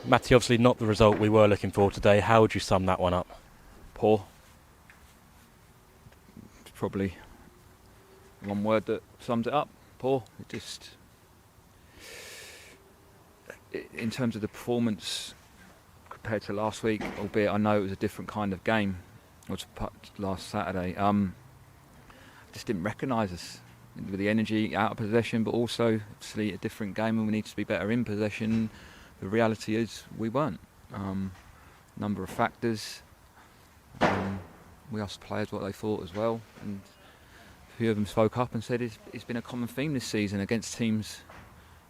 Matthew, obviously not the result we were looking for today. How would you sum that one up? Poor. It's probably one word that sums it up. Poor. In terms of the performance compared to last week, albeit I know it was a different kind of game, which was last Saturday, just didn't recognise us with the energy out of possession, but also obviously a different game and we need to be better in possession. The reality is we weren't. Number of factors. We asked players what they thought as well, and a few of them spoke up and said it's been a common theme this season against teams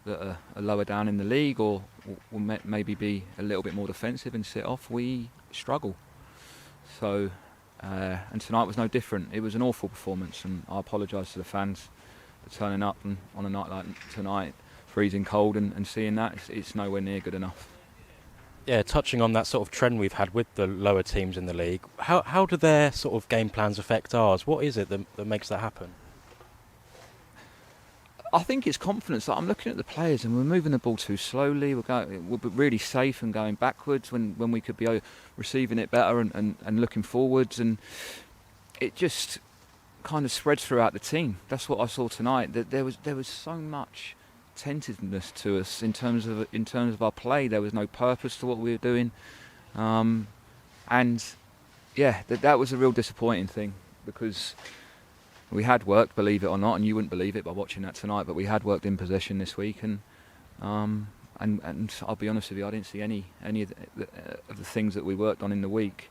that are lower down in the league or will maybe be a little bit more defensive and sit off. We struggle. So, and tonight was no different. It was an awful performance, and I apologise to the fans for turning up and on a night like tonight, freezing cold and seeing that. It's nowhere near good enough. Yeah, touching on that sort of trend we've had with the lower teams in the league, how do their sort of game plans affect ours? What is it that makes that happen? I think it's confidence. I'm looking at the players and we're moving the ball too slowly. We're really safe and going backwards when we could be receiving it better and looking forwards, and it just kind of spreads throughout the team. That's what I saw tonight. That there was so much tentativeness to us in terms of our play. There was no purpose to what we were doing, and yeah, that was a real disappointing thing because we had worked, believe it or not, and you wouldn't believe it by watching that tonight, but we had worked in possession this week, and I'll be honest with you, I didn't see any of the things that we worked on in the week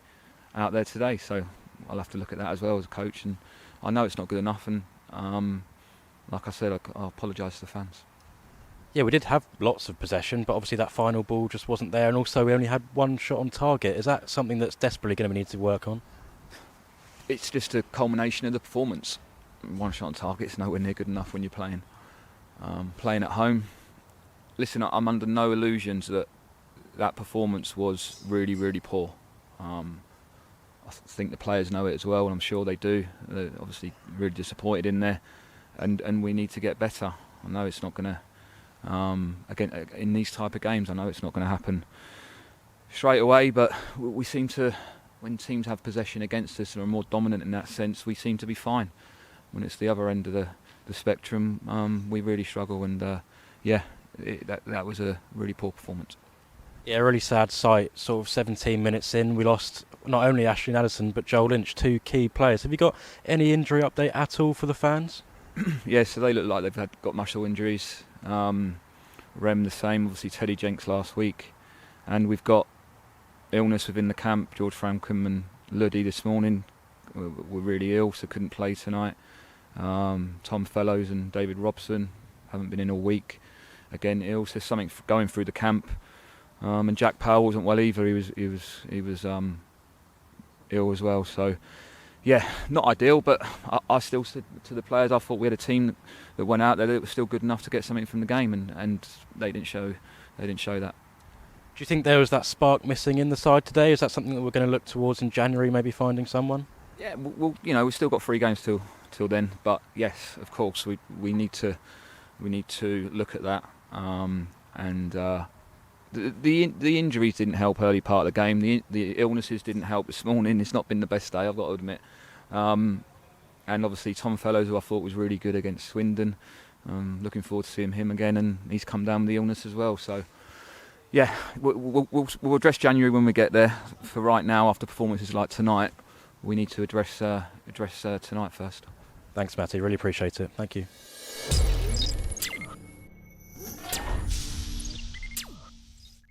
out there today. So I'll have to look at that as well as a coach, and I know it's not good enough, and like I said, I apologise to the fans. Yeah, we did have lots of possession, but obviously that final ball just wasn't there, and also we only had one shot on target. Is that something that's desperately going to need to work on? It's just a culmination of the performance. One shot on target is nowhere near good enough when you're playing at home. Listen, I'm under no illusions that performance was really, really poor. I think the players know it as well, and I'm sure they do. They're obviously really disappointed in there, and we need to get better. I know it's not going to, again, in these type of games, I know it's not going to happen straight away, but we seem to, when teams have possession against us and are more dominant in that sense, we seem to be fine. When it's the other end of the spectrum, we really struggle, and that was a really poor performance. Yeah, a really sad sight. Sort of 17 minutes in, we lost not only Ashley Addison but Joel Lynch, two key players. Have you got any injury update at all for the fans? Yeah, so they look like they've got muscle injuries. Rem the same, obviously Teddy Jenks last week, and we've got illness within the camp. George Frankham and Luddy this morning were really ill, so couldn't play tonight. Tom Fellows and David Robson haven't been in all week, again ill. So there's something going through the camp. And Jack Powell wasn't well either. He was ill as well. So yeah, not ideal. But I still said to the players, I thought we had a team that went out there that was still good enough to get something from the game, and they didn't show that. Do you think there was that spark missing in the side today? Is that something that we're going to look towards in January, maybe finding someone? Yeah, we've still got 3 games till then. But yes, of course, we need to look at that. The injuries didn't help early part of the game. The illnesses didn't help this morning. It's not been the best day, I've got to admit. And obviously Tom Fellows, who I thought was really good against Swindon. Looking forward to seeing him again, and he's come down with the illness as well. So yeah, we'll address January when we get there. For right now, after performances like tonight, we need to address tonight first. Thanks, Matty. Really appreciate it. Thank you.